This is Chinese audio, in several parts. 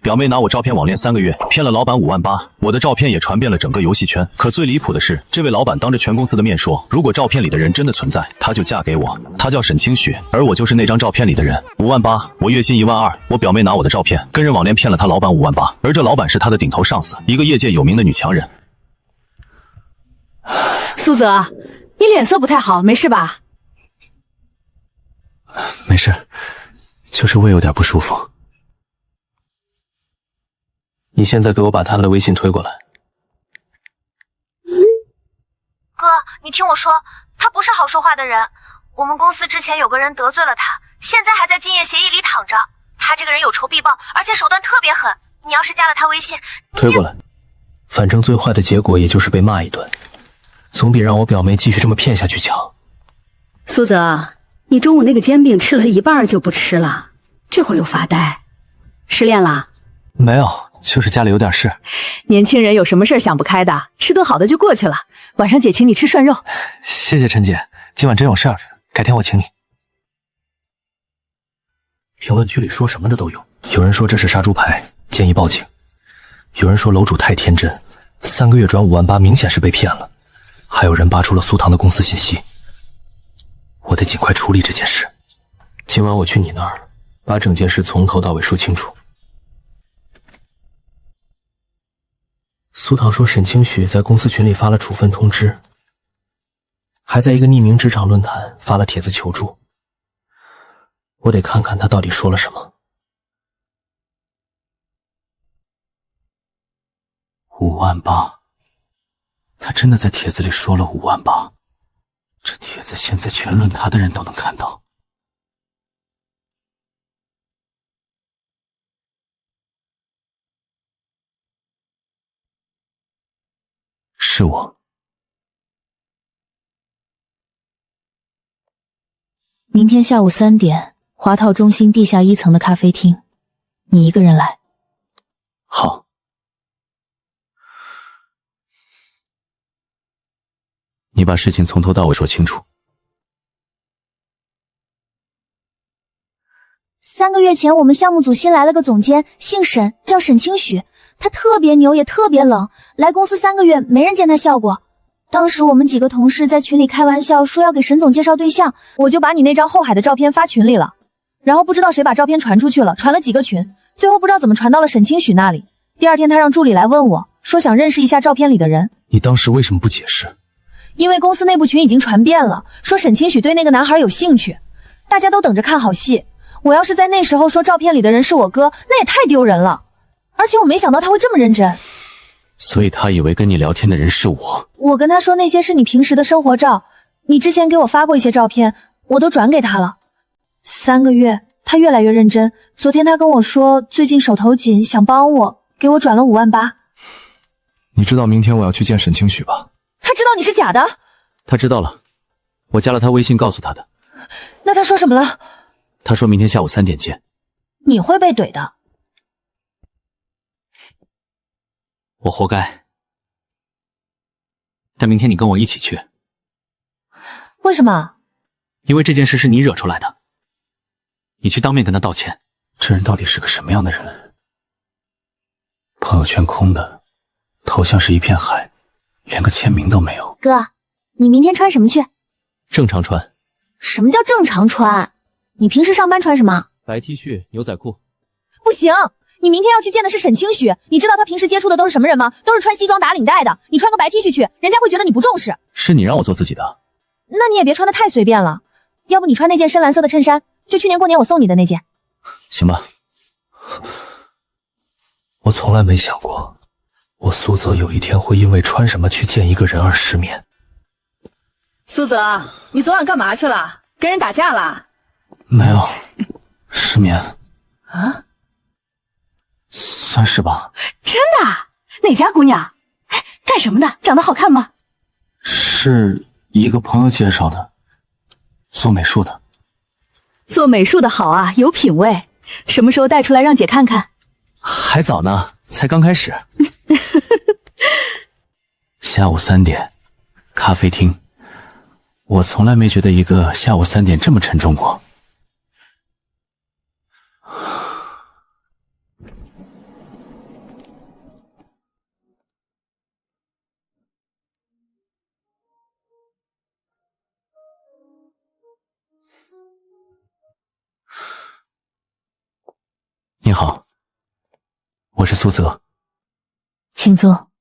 表妹拿我照片网恋3个月，骗了老板5万8，我的照片也传遍了整个游戏圈。可最离谱的是，这位老板当着全公司的面说，如果照片里的人真的存在，他就嫁给我。他叫沈清许，而我就是那张照片里的人。5万8，我月薪1万2。我表妹拿我的照片跟人网恋骗了他老板5万8，而这老板是他的顶头上司，一个业界有名的女强人。苏泽，你脸色不太好，没事吧？没事，就是胃有点不舒服。你现在给我把他的微信推过来。哥，你听我说，他不是好说话的人。我们公司之前有个人得罪了他，现在还在竞业协议里躺着。他这个人有仇必报，而且手段特别狠。你要是加了他微信，推过来。反正最坏的结果也就是被骂一顿，总比让我表妹继续这么骗下去强。苏泽，你中午那个煎饼吃了一半就不吃了，这会儿又发呆，失恋了？没有，就是家里有点事。年轻人有什么事想不开的，吃顿好的就过去了。晚上姐请你吃涮肉。谢谢陈姐，今晚真有事儿，改天我请你。评论区里说什么的都有，有人说这是杀猪盘，建议报警；有人说楼主太天真，3个月转5万8，明显是被骗了；还有人扒出了苏唐的公司信息。我得尽快处理这件事。今晚我去你那儿，把整件事从头到尾说清楚。苏唐说沈清许在公司群里发了处分通知，还在一个匿名职场论坛发了帖子求助。我得看看他到底说了什么。5万8，他真的在帖子里说了5万8。这帖子现在全论坛的人都能看到。是我。明天下午3点，华套中心地下1层的咖啡厅，你一个人来。好。你把事情从头到尾说清楚。3个月前，我们项目组新来了个总监，姓沈，叫沈清许。他特别牛，也特别冷。来公司3个月，没人见他笑过。当时我们几个同事在群里开玩笑说要给沈总介绍对象，我就把你那张后海的照片发群里了。然后不知道谁把照片传出去了，传了几个群，最后不知道怎么传到了沈清许那里。第二天他让助理来问我，说想认识一下照片里的人。你当时为什么不解释？因为公司内部群已经传遍了，说沈清许对那个男孩有兴趣，大家都等着看好戏。我要是在那时候说照片里的人是我哥，那也太丢人了。而且我没想到他会这么认真。所以他以为跟你聊天的人是我。我跟他说那些是你平时的生活照，你之前给我发过一些照片，我都转给他了。3个月，他越来越认真。昨天他跟我说最近手头紧，想帮我，给我转了5万8。你知道明天我要去见沈清许吧？他知道你是假的？他知道了，我加了他微信告诉他的。那他说什么了？他说明天下午3点见。你会被怼的。我活该。但明天你跟我一起去。为什么？因为这件事是你惹出来的。你去当面跟他道歉。这人到底是个什么样的人？朋友圈空的，头像是一片海，连个签名都没有。哥，你明天穿什么去？正常穿。什么叫正常穿？你平时上班穿什么？白 T 恤、牛仔裤。不行，你明天要去见的是沈清许，你知道他平时接触的都是什么人吗？都是穿西装打领带的。你穿个白 T 恤去，人家会觉得你不重视。是你让我做自己的。那你也别穿得太随便了，要不你穿那件深蓝色的衬衫，就去年过年我送你的那件。行吧。我从来没想过，我苏泽有一天会因为穿什么去见一个人而失眠。苏泽，你昨晚干嘛去了？跟人打架了？没有，失眠。啊？算是吧。真的？哪家姑娘？干什么的？长得好看吗？是一个朋友介绍的，做美术的。做美术的好啊，有品位。什么时候带出来让姐看看？还早呢，才刚开始。下午3点，咖啡厅。我从来没觉得一个下午3点这么沉重过。我是苏泽。请坐。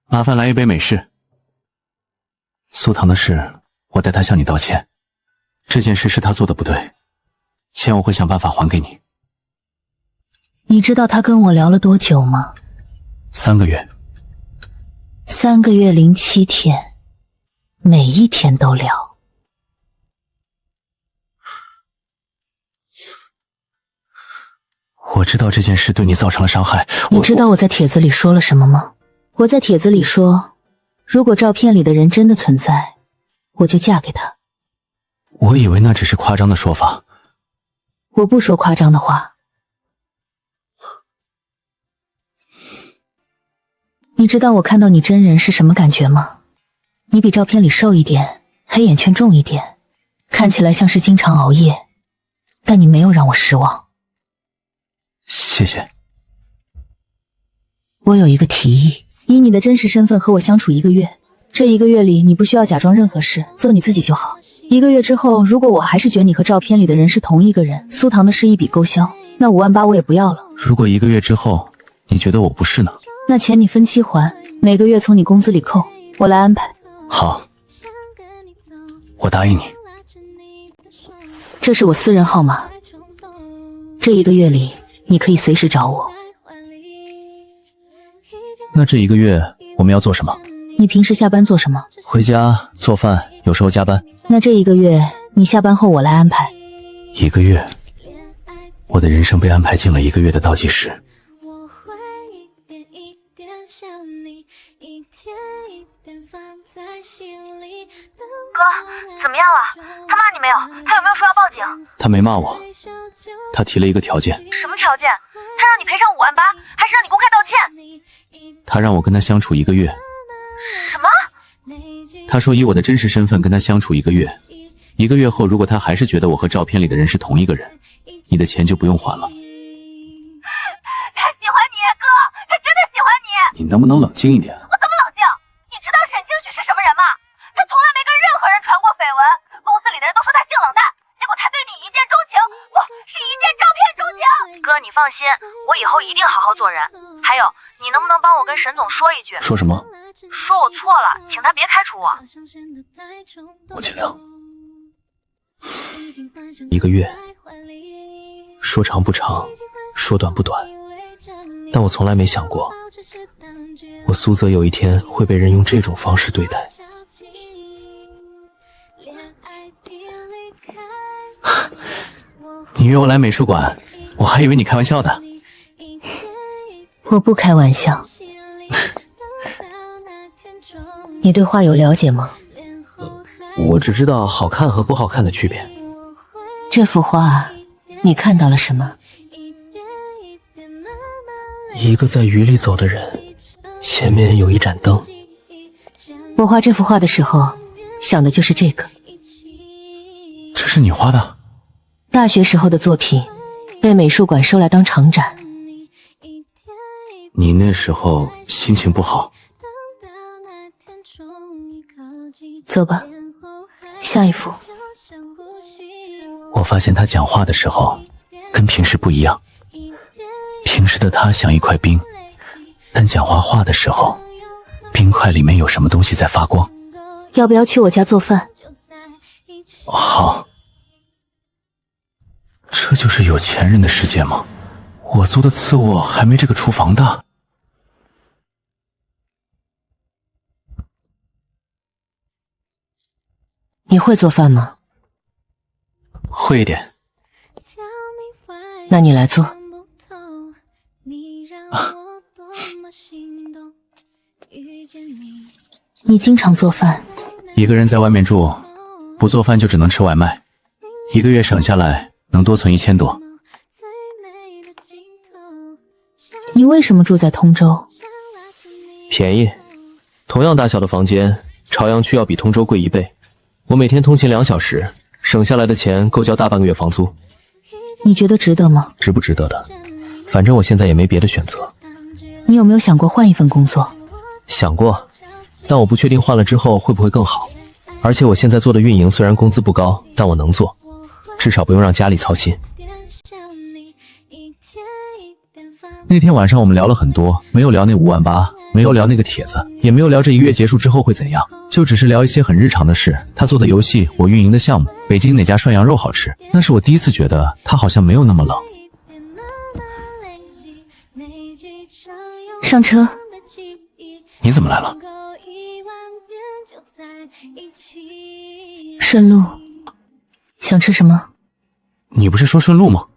麻烦来一杯美式。苏唐的事，我代他向你道歉。这件事是他做的不对，钱我会想办法还给你。你知道他跟我聊了多久吗？3个月。3个月07天，每一天都聊。我知道这件事对你造成了伤害。你知道我在帖子里说了什么吗？我在帖子里说，如果照片里的人真的存在，我就嫁给他。我以为那只是夸张的说法。我不说夸张的话。你知道我看到你真人是什么感觉吗？你比照片里瘦一点，黑眼圈重一点，看起来像是经常熬夜，但你没有让我失望。谢谢。我有一个提议，以你的真实身份和我相处1个月，这1个月里你不需要假装任何事，做你自己就好。1个月之后，如果我还是觉得你和照片里的人是同一个人，苏唐的事一笔勾销，那5万8我也不要了。如果1个月之后你觉得我不是呢？那钱你分期还，每个月从你工资里扣，我来安排。好，我答应你。这是我私人号码，这1个月里你可以随时找我。那这1个月我们要做什么？你平时下班做什么？回家做饭，有时候加班。那这1个月你下班后我来安排。1个月，我的人生被安排进了1个月的倒计时。哥，怎么样了？他骂你没有？他有没有说要报警？他没骂我，他提了一个条件。什么条件？他让你赔偿5万8，还是让你公开道歉？他让我跟他相处1个月。什么？他说以我的真实身份跟他相处1个月，1个月后如果他还是觉得我和照片里的人是同一个人，你的钱就不用还了。他喜欢你，哥，他真的喜欢你。你能不能冷静一点？我怎么冷静？你知道沈清许是什么人吗？他从来没跟任何人传过绯闻，公司里的人都说他性冷淡，结果他对你一见钟情，不是一见照片钟情。哥，你放心，我以后一定好好做人。还有，你能不能帮我跟沈总说一句？说什么？说我错了，请他别开除我。我尽量。1个月，说长不长，说短不短，但我从来没想过，我苏泽有一天会被人用这种方式对待。你约我来美术馆，我还以为你开玩笑的。我不开玩笑。你对画有了解吗？我只知道好看和不好看的区别。这幅画，你看到了什么？一个在雨里走的人，前面有一盏灯。我画这幅画的时候，想的就是这个。这是你画的？大学时候的作品，被美术馆收来当常展。你那时候心情不好。走吧，下一幅。我发现他讲话的时候跟平时不一样，平时的他像一块冰，但讲话的时候，冰块里面有什么东西在发光。要不要去我家做饭？好。这就是有钱人的世界吗？我租的次卧还没这个厨房大。你会做饭吗？会一点。那你来做。你经常做饭？一个人在外面住，不做饭就只能吃外卖，1个月省下来能多存1000多。你为什么住在通州？便宜，同样大小的房间，朝阳区要比通州贵1倍。我每天通勤2小时，省下来的钱够交大半个月房租。你觉得值得吗？值不值得的，反正我现在也没别的选择。你有没有想过换一份工作？想过，但我不确定换了之后会不会更好。而且我现在做的运营虽然工资不高，但我能做，至少不用让家里操心。那天晚上我们聊了很多，没有聊那5万8，没有聊那个帖子，也没有聊这1个月结束之后会怎样，就只是聊一些很日常的事。他做的游戏，我运营的项目，北京哪家涮羊肉好吃。那是我第一次觉得他好像没有那么冷。上车。你怎么来了？顺路。想吃什么？你不是说顺路吗？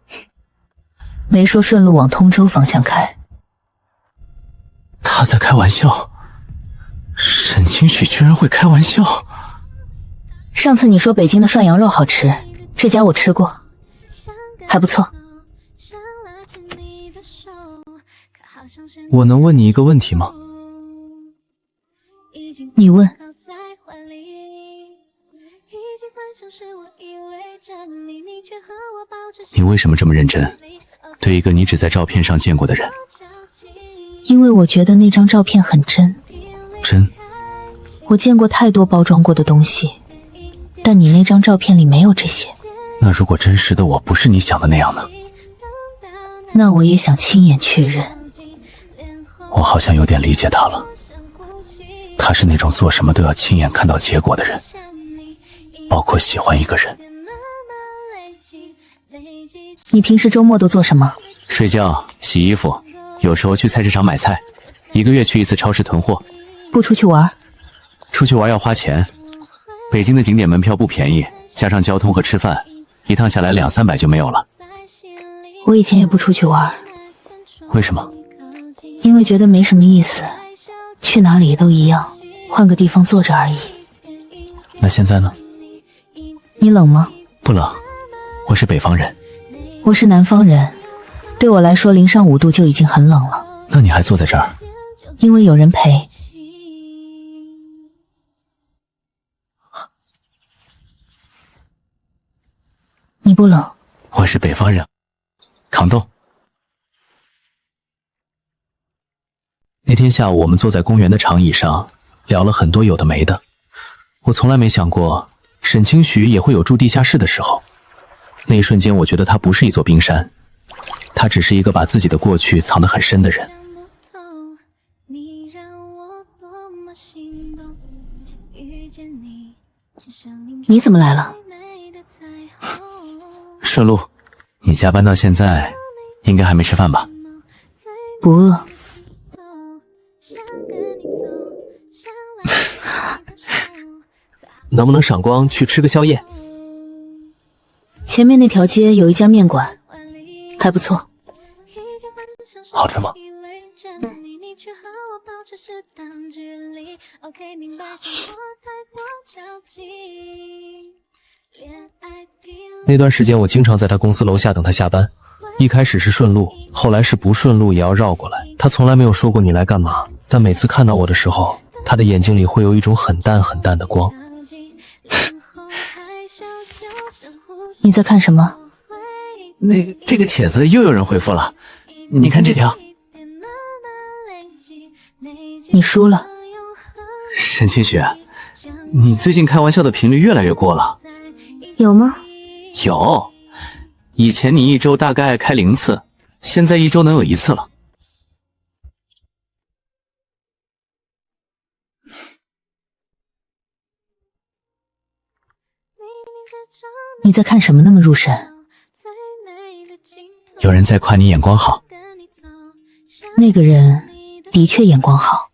没说顺路往通州方向开。他在开玩笑，沈清雪居然会开玩笑。上次你说北京的涮羊肉好吃，这家我吃过，还不错。我能问你一个问题吗？你问。你为什么这么认真，对一个你只在照片上见过的人？因为我觉得那张照片很真。真？我见过太多包装过的东西，但你那张照片里没有这些。那如果真实的我不是你想的那样呢？那我也想亲眼确认。我好像有点理解他了，他是那种做什么都要亲眼看到结果的人，包括喜欢一个人。你平时周末都做什么？睡觉、洗衣服，有时候去菜市场买菜，1个月去1次超市囤货。不出去玩？出去玩要花钱，北京的景点门票不便宜，加上交通和吃饭，一趟下来200-300就没有了。我以前也不出去玩。为什么？因为觉得没什么意思，去哪里都一样，换个地方坐着而已。那现在呢？你冷吗？不冷，我是北方人。我是南方人，对我来说0上5度就已经很冷了。那你还坐在这儿？因为有人陪。你不冷？我是北方人，抗冻。那天下午我们坐在公园的长椅上，聊了很多有的没的。我从来没想过沈清徐也会有住地下室的时候。那一瞬间我觉得他不是一座冰山，他只是一个把自己的过去藏得很深的人。你怎么来了？顺路。你加班到现在应该还没吃饭吧？不饿。能不能赏光去吃个宵夜？前面那条街有一家面馆，还不错。好吃吗？那段时间我经常在他公司楼下等他下班，一开始是顺路，后来是不顺路也要绕过来。他从来没有说过你来干嘛，但每次看到我的时候，他的眼睛里会有一种很淡很淡的光。你在看什么？这个帖子又有人回复了，你看这条。你输了。沈清雪，你最近开玩笑的频率越来越过了。有吗？有，以前你1周大概开0次，现在1周能有1次了。你在看什么那么入神？有人在夸你眼光好。那个人的确眼光好。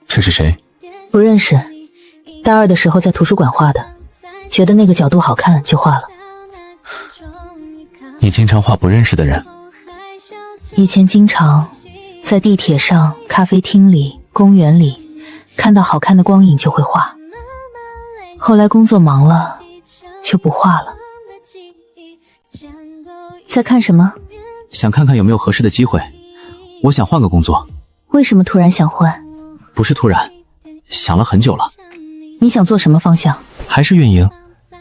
这是谁？不认识，大2的时候在图书馆画的，觉得那个角度好看就画了。你经常画不认识的人？以前经常在地铁上、咖啡厅里、公园里看到好看的光影就会画，后来工作忙了就不画了。在看什么？想看看有没有合适的机会。我想换个工作。为什么突然想换？不是突然，想了很久了。你想做什么方向？还是运营，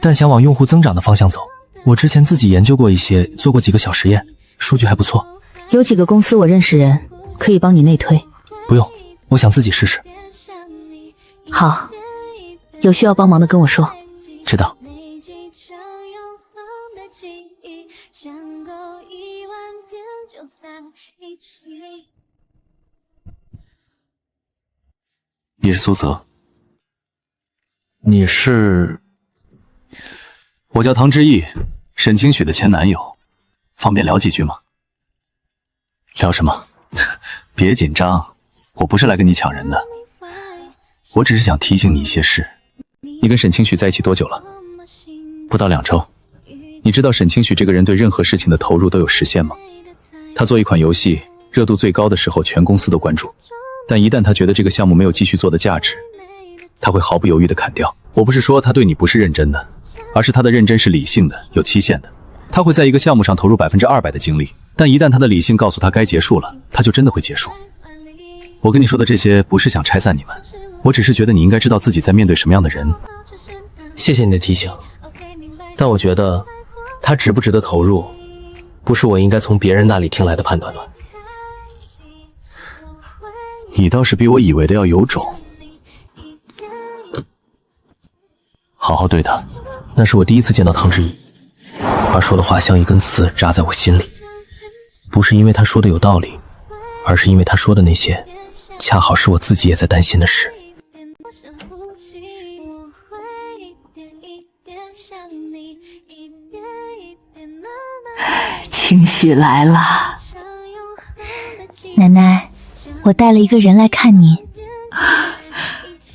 但想往用户增长的方向走。我之前自己研究过一些，做过几个小实验，数据还不错。有几个公司我认识人，可以帮你内推。不用，我想自己试试。好，有需要帮忙的跟我说。知道。你是苏泽？你是？我叫唐之毅，沈清许的前男友，方便聊几句吗？聊什么？别紧张，我不是来跟你抢人的，我只是想提醒你一些事。你跟沈清许在一起多久了？不到2周。你知道沈清许这个人对任何事情的投入都有时限吗？他做一款游戏，热度最高的时候，全公司都关注，但一旦他觉得这个项目没有继续做的价值，他会毫不犹豫地砍掉。我不是说他对你不是认真的，而是他的认真是理性的，有期限的。他会在一个项目上投入200%的精力，但一旦他的理性告诉他该结束了，他就真的会结束。我跟你说的这些不是想拆散你们，我只是觉得你应该知道自己在面对什么样的人。谢谢你的提醒，但我觉得他值不值得投入，不是我应该从别人那里听来的判断的。你倒是比我以为的要有种。好好对他。那是我第一次见到唐之毅，他说的话像一根刺扎在我心里，不是因为他说的有道理，而是因为他说的那些恰好是我自己也在担心的事。清许来了。奶奶，我带了一个人来看你。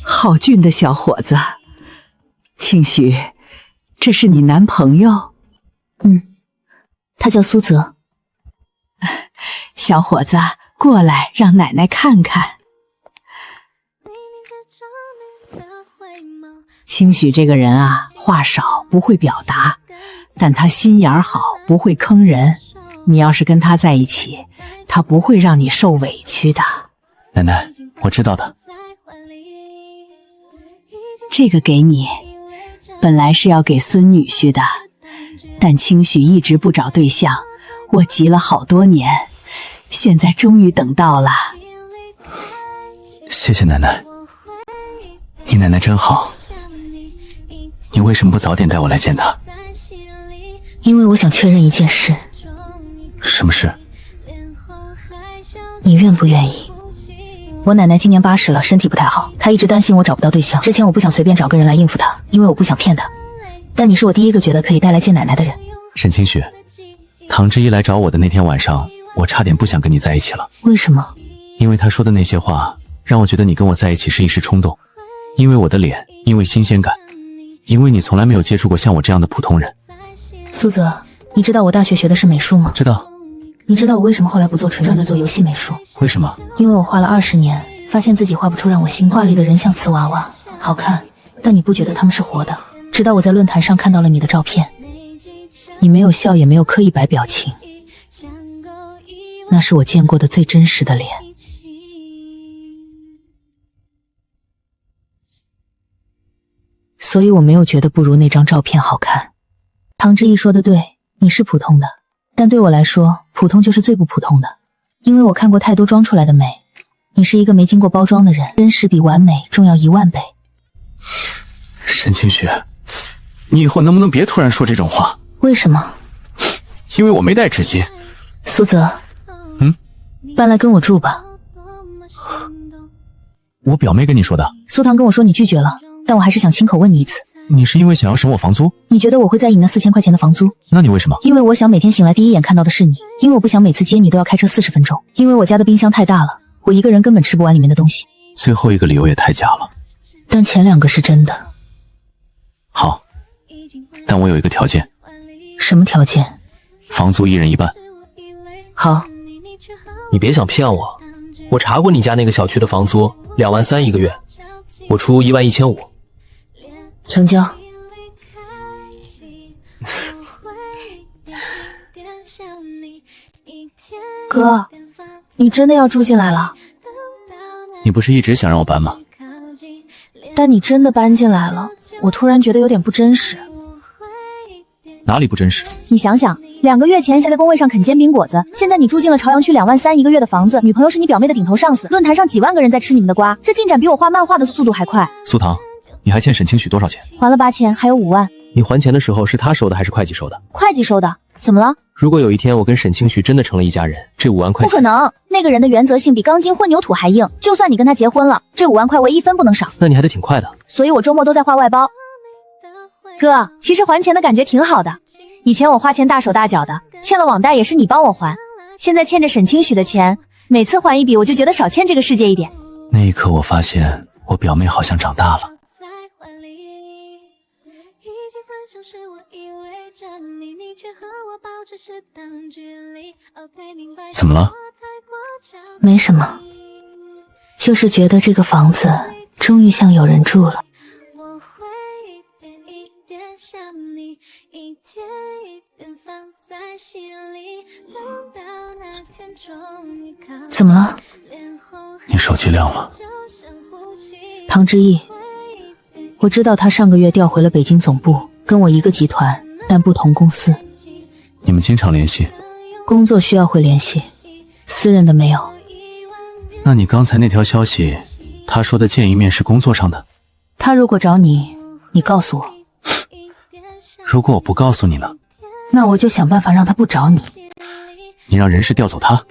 好俊的小伙子，清许，这是你男朋友？他叫苏泽。小伙子，过来让奶奶看看。清许这个人啊，话少，不会表达，但他心眼好，不会坑人。你要是跟他在一起，他不会让你受委屈的。奶奶，我知道的。这个给你，本来是要给孙女婿的，但清许一直不找对象，我急了好多年，现在终于等到了。谢谢奶奶，你奶奶真好。你为什么不早点带我来见她？因为我想确认一件事。什么事？你愿不愿意？我奶奶今年80了，身体不太好，她一直担心我找不到对象。之前我不想随便找个人来应付她，因为我不想骗她。但你是我第一个觉得可以带来见奶奶的人。沈清许，唐之一来找我的那天晚上，我差点不想跟你在一起了。为什么？因为他说的那些话，让我觉得你跟我在一起是一时冲动。因为我的脸，因为新鲜感，因为你从来没有接触过像我这样的普通人。苏泽，你知道我大学学的是美术吗？知道。你知道我为什么后来不做纯纯的做游戏美术？为什么？因为我画了20年，发现自己画不出让我心画里的人像瓷娃娃，好看，但你不觉得他们是活的。直到我在论坛上看到了你的照片，你没有笑，也没有刻意摆表情，那是我见过的最真实的脸。所以我没有觉得不如那张照片好看。唐之毅说的对，你是普通的，但对我来说，普通就是最不普通的。因为我看过太多装出来的美，你是一个没经过包装的人，真实比完美重要10000倍。沈清许，你以后能不能别突然说这种话？为什么？因为我没带纸巾。苏泽，搬来跟我住吧。我表妹跟你说的。苏唐跟我说你拒绝了，但我还是想亲口问你一次。你是因为想要省我房租？你觉得我会在意你那4000块钱的房租？那你为什么？因为我想每天醒来第一眼看到的是你，因为我不想每次接你都要开车40分钟，因为我家的冰箱太大了，我一个人根本吃不完里面的东西。最后一个理由也太假了。但前2个是真的。好，但我有一个条件。什么条件？房租1人1半。好。你别想骗我，我查过你家那个小区的房租23000一个月，我出11500。成交。哥，你真的要住进来了？你不是一直想让我搬吗？但你真的搬进来了，我突然觉得有点不真实。哪里不真实？你想想，2个月前还在工位上啃煎饼果子，现在你住进了朝阳区2万3一个月的房子，女朋友是你表妹的顶头上司，论坛上几万个人在吃你们的瓜，这进展比我画漫画的速度还快。苏唐，你还欠沈清许多少钱？还了8000，还有5万。你还钱的时候是他收的还是会计收的？会计收的。怎么了？如果有一天我跟沈清许真的成了一家人，这5万块钱……不可能，那个人的原则性比钢筋混凝土还硬，就算你跟他结婚了，这5万块我1分不能少。那你还得挺快的。所以我周末都在画外包。哥，其实还钱的感觉挺好的。以前我花钱大手大脚的，欠了网贷也是你帮我还，现在欠着沈清许的钱，每次还一笔我就觉得少欠这个世界一点。那一刻我发现我表妹好像长大了。怎么了？没什么，就是觉得这个房子终于像有人住了。怎么了？你手机亮了。唐之逸，我知道他上个月调回了北京总部，跟我一个集团，但不同公司。你们经常联系？工作需要会联系，私人的没有。那你刚才那条消息，他说的见一面是工作上的？他如果找你，你告诉我。如果我不告诉你呢？那我就想办法让他不找你。你让人事调走他？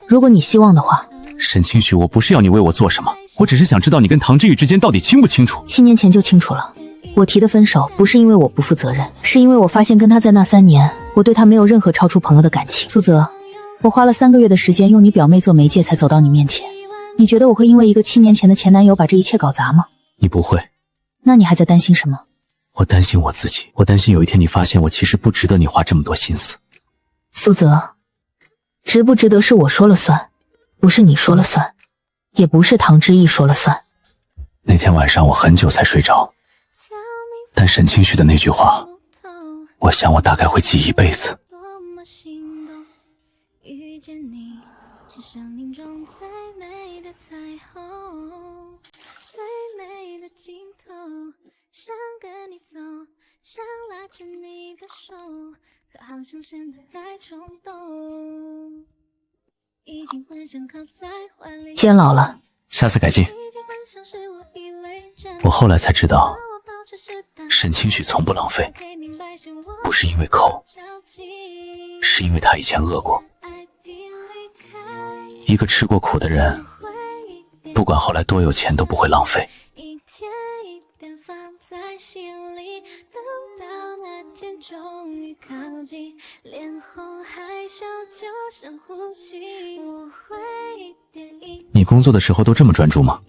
如果你希望的话。沈清许，我不是要你为我做什么，我只是想知道你跟唐之宇之间到底清不清楚。7年前就清楚了。我提的分手不是因为我不负责任，是因为我发现跟他在那3年，我对他没有任何超出朋友的感情。苏泽，我花了3个月的时间用你表妹做媒介才走到你面前，你觉得我会因为一个7年前的前男友把这一切搞砸吗？你不会。那你还在担心什么？我担心我自己，我担心有一天你发现我其实不值得你花这么多心思。苏泽，值不值得是我说了算，不是你说了算，也不是唐之逸说了算。那天晚上我很久才睡着，但沈清许的那句话，我想我大概会记一辈子。想跟你走，想拉着你的手，可好像现在在冲动。已经幻想靠在怀里，监牢了，下次改进。我后来才知道，沈清许从不浪费，不是因为抠，是因为他以前饿过。一个吃过苦的人，不管后来多有钱都不会浪费。终于靠近，脸红害羞，就像呼吸。我会一点一点。你工作的时候都这么专注吗？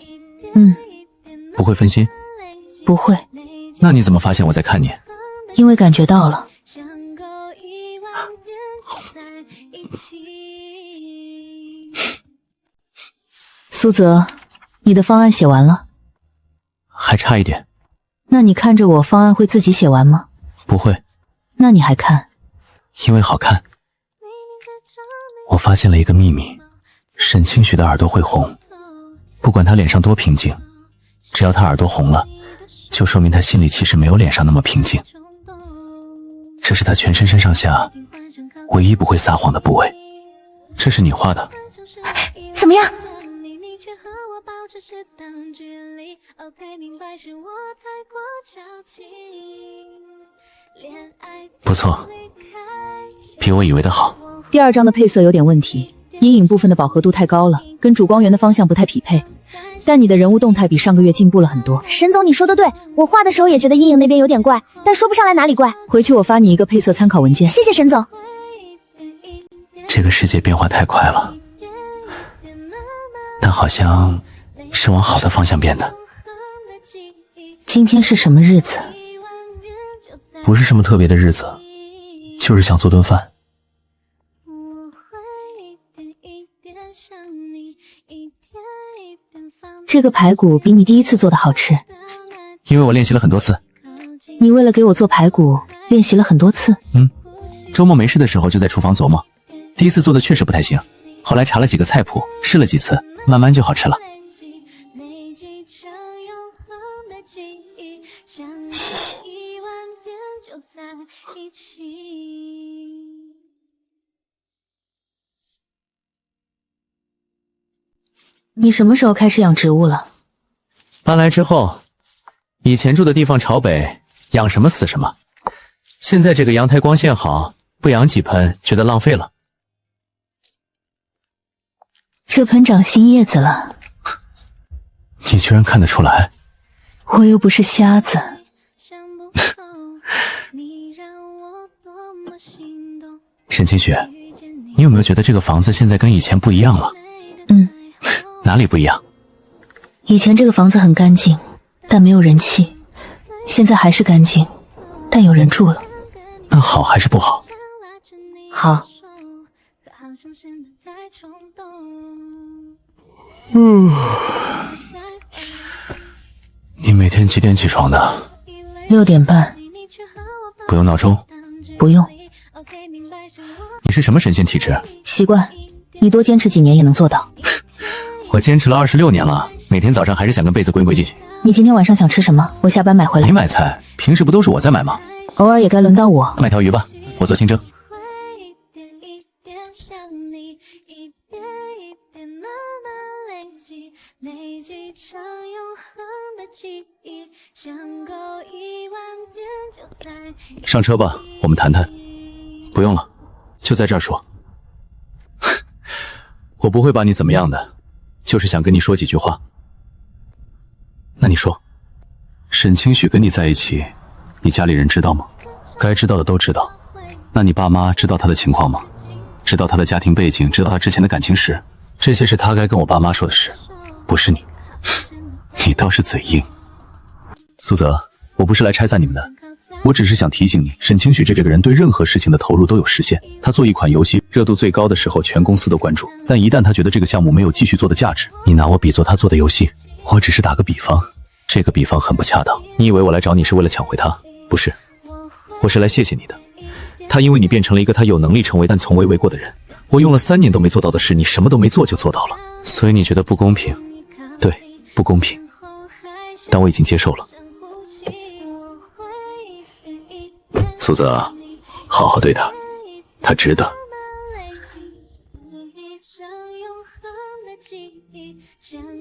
不会分心？不会。那你怎么发现我在看你？因为感觉到了。苏泽，你的方案写完了？还差一点。那你看着我方案会自己写完吗？不会。那你还看？因为好看。我发现了一个秘密，沈清许的耳朵会红，不管他脸上多平静，只要他耳朵红了，就说明他心里其实没有脸上那么平静。这是他全身上下唯一不会撒谎的部位。这是你画的？怎么样？不错，比我以为的好。第2张的配色有点问题，阴影部分的饱和度太高了，跟主光源的方向不太匹配。但你的人物动态比上个月进步了很多。沈总，你说的对，我画的时候也觉得阴影那边有点怪，但说不上来哪里怪。回去我发你一个配色参考文件。谢谢沈总。这个世界变化太快了，但好像是往好的方向变的。今天是什么日子？不是什么特别的日子，就是想做顿饭。这个排骨比你第一次做的好吃。因为我练习了很多次。你为了给我做排骨练习了很多次？周末没事的时候就在厨房琢磨。第一次做的确实不太行，后来查了几个菜谱，试了几次，慢慢就好吃了。谢谢。你什么时候开始养植物了？搬来之后，以前住的地方朝北，养什么死什么。现在这个阳台光线好，不养几盆觉得浪费了。这盆长新叶子了。你居然看得出来？我又不是瞎子。沈清雪，你有没有觉得这个房子现在跟以前不一样了？哪里不一样？以前这个房子很干净，但没有人气，现在还是干净，但有人住了。那好还是不好？好。你每天几点起床的？6点半。不用闹钟？不用。你是什么神仙体质？习惯，你多坚持几年也能做到。我坚持了26年了，每天早上还是想跟被子滚进去。你今天晚上想吃什么？我下班买回来。你买菜，平时不都是我在买吗？偶尔也该轮到我。买条鱼吧，我做清蒸。上车吧，我们谈谈。不用了，就在这儿说。我不会把你怎么样的，就是想跟你说几句话。那你说，沈清许跟你在一起，你家里人知道吗？该知道的都知道。那你爸妈知道他的情况吗？知道他的家庭背景，知道他之前的感情史，这些是他该跟我爸妈说的事，不是你。你倒是嘴硬。苏泽，我不是来拆散你们的，我只是想提醒你，沈清许这个人对任何事情的投入都有时限。他做一款游戏热度最高的时候，全公司都关注，但一旦他觉得这个项目没有继续做的价值，你拿我比作他做的游戏。我只是打个比方，这个比方很不恰当。你以为我来找你是为了抢回他？不是，我是来谢谢你的。他因为你变成了一个他有能力成为但从未为过的人，我用了3年都没做到的事，你什么都没做就做到了，所以你觉得不公平？对，不公平，但我已经接受了。苏泽，好好对他，他值得。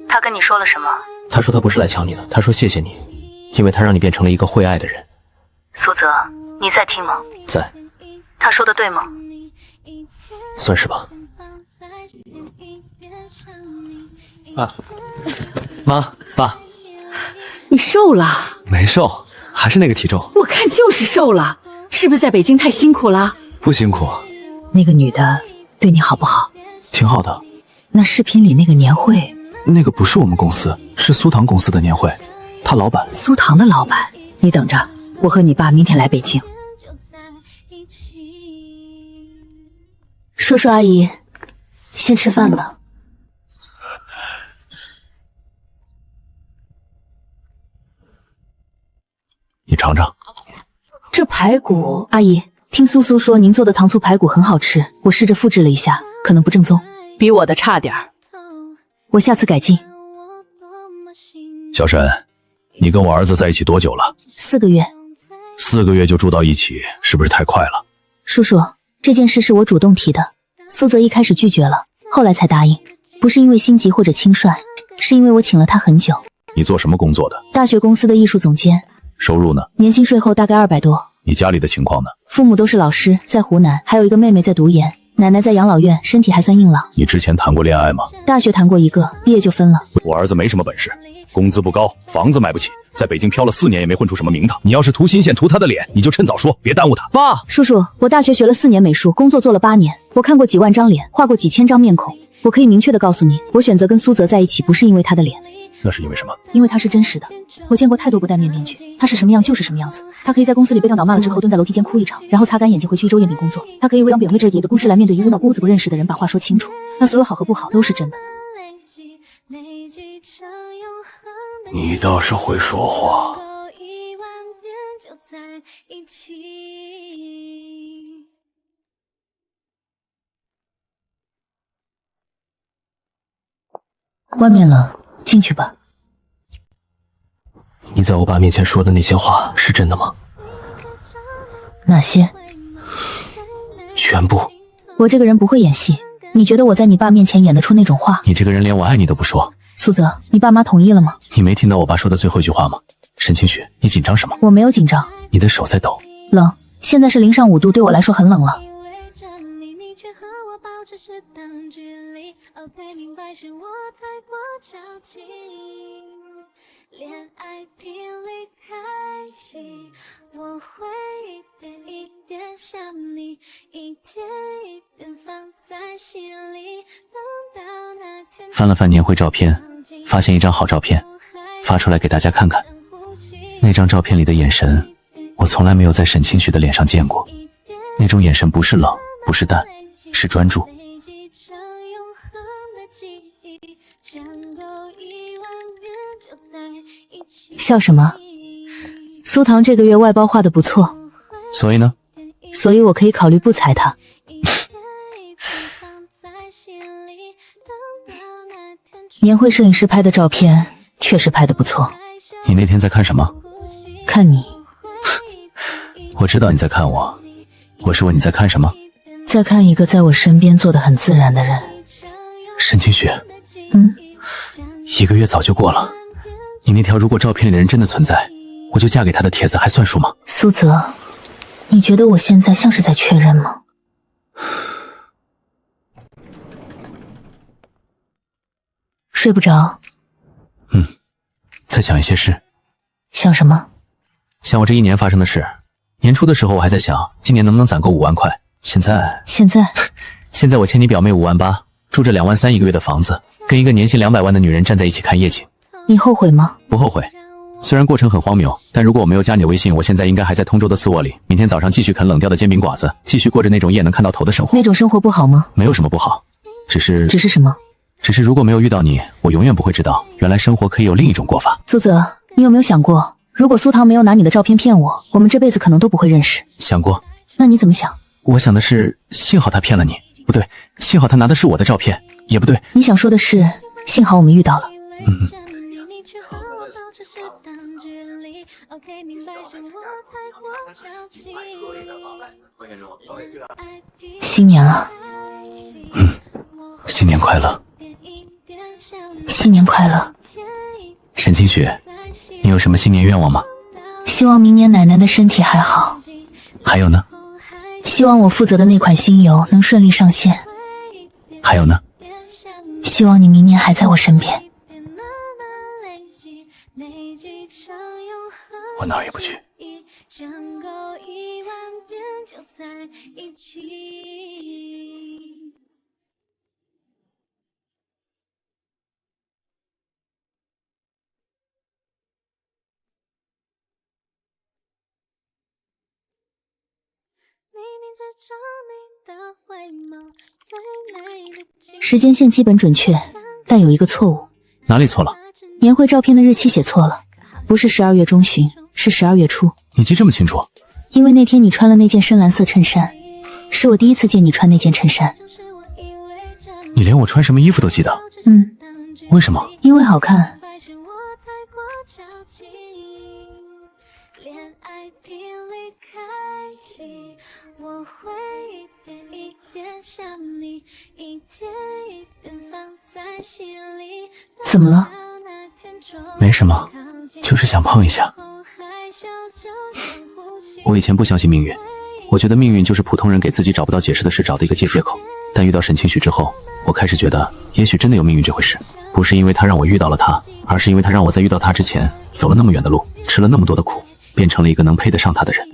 他跟你说了什么？他说他不是来抢你的，他说谢谢你，因为他让你变成了一个会爱的人。苏泽，你在听吗？在。他说的对吗？算是吧。啊，妈，爸，你瘦了？没瘦，还是那个体重。我看就是瘦了，是不是在北京太辛苦了？不辛苦。那个女的对你好不好？挺好的。那视频里那个年会，那个不是我们公司，是苏唐公司的年会，他老板。苏唐的老板，你等着，我和你爸明天来北京。叔叔阿姨，先吃饭吧。你尝尝。这排骨，阿姨，听苏苏说您做的糖醋排骨很好吃，我试着复制了一下，可能不正宗，比我的差点儿。我下次改进。小沈，你跟我儿子在一起多久了？4个月。4个月就住到一起，是不是太快了？叔叔，这件事是我主动提的，苏泽一开始拒绝了，后来才答应，不是因为心急或者轻率，是因为我请了他很久。你做什么工作的？大学公司的艺术总监。收入呢？年薪税后大概200多。你家里的情况呢？父母都是老师，在湖南，还有一个妹妹在读研，奶奶在养老院，身体还算硬朗。你之前谈过恋爱吗？大学谈过一个，毕业就分了。我儿子没什么本事，工资不高，房子买不起，在北京漂了4年也没混出什么名堂。你要是图新鲜图他的脸，你就趁早说，别耽误他。爸，叔叔，我大学学了4年美术，工作做了8年，我看过几万张脸，画过几千张面孔，我可以明确的告诉你，我选择跟苏泽在一起，不是因为他的脸。那是因为什么？因为他是真实的。我见过太多不戴面具，他是什么样就是什么样子。他可以在公司里被领导骂了之后蹲在楼梯间哭一场，然后擦干眼睛回去1周验饼工作。他可以为让饼为这里的公司来面对一无脑钩子不认识的人把话说清楚。那所有好和不好都是真的。你倒是会说话。外面冷，进去吧。你在我爸面前说的那些话是真的吗？哪些？全部。我这个人不会演戏，你觉得我在你爸面前演得出那种话？你这个人连我爱你都不说。苏泽，你爸妈同意了吗？你没听到我爸说的最后一句话吗？沈清雪，你紧张什么？我没有紧张。你的手在抖。冷，现在是0上5度，对我来说很冷了。恋爱频率开启，我会一点一点想你，一天一点放在心里，等到那天。翻了翻年会照片，发现一张好照片，发出来给大家看看。那张照片里的眼神，我从来没有在沈清雪的脸上见过。那种眼神不是冷，不是淡，是专注。笑什么？苏唐这个月外包画的不错，所以呢？所以我可以考虑不裁他。年会摄影师拍的照片确实拍得不错。你那天在看什么？看你。我知道你在看我，我是问你在看什么？在看一个在我身边做得很自然的人。沈清雪。1个月早就过了，你那条如果照片里的人真的存在，我就嫁给他的帖子还算数吗？苏泽，你觉得我现在像是在确认吗？睡不着？在想一些事。想什么？想我这1年发生的事。年初的时候我还在想今年能不能攒够5万块，现在我欠你表妹5万8，住着2万3一个月的房子，跟一个年薪200万的女人站在一起看夜景。你后悔吗？不后悔，虽然过程很荒谬，但如果我没有加你的微信，我现在应该还在通州的次卧里，明天早上继续啃冷掉的煎饼quả子，继续过着那种夜能看到头的生活。那种生活不好吗？没有什么不好，只是什么？只是如果没有遇到你，我永远不会知道原来生活可以有另一种过法。苏泽，你有没有想过，如果苏唐没有拿你的照片骗我，我们这辈子可能都不会认识？想过。那你怎么想？我想的是，幸好他骗了你，不对，幸好他拿的是我的照片，也不对。你想说的是，幸好我们遇到了。新年了。新年快乐。新年快乐。沈清雪，你有什么新年愿望吗？希望明年奶奶的身体还好。还有呢？希望我负责的那款新游能顺利上线。还有呢？希望你明年还在我身边。我哪儿也不去。时间线基本准确，但有一个错误。哪里错了？年会照片的日期写错了，不是12月中旬，是12月初。你记这么清楚？因为那天你穿了那件深蓝色衬衫，是我第一次见你穿那件衬衫。你连我穿什么衣服都记得？为什么？因为好看。我会一点一点想你，一天一点放在心里。怎么了？没什么，就是想碰一下。我以前不相信命运，我觉得命运就是普通人给自己找不到解释的事找的一个借口。但遇到沈清许之后，我开始觉得也许真的有命运这回事，不是因为他让我遇到了他，而是因为他让我在遇到他之前走了那么远的路，吃了那么多的苦，变成了一个能配得上他的人。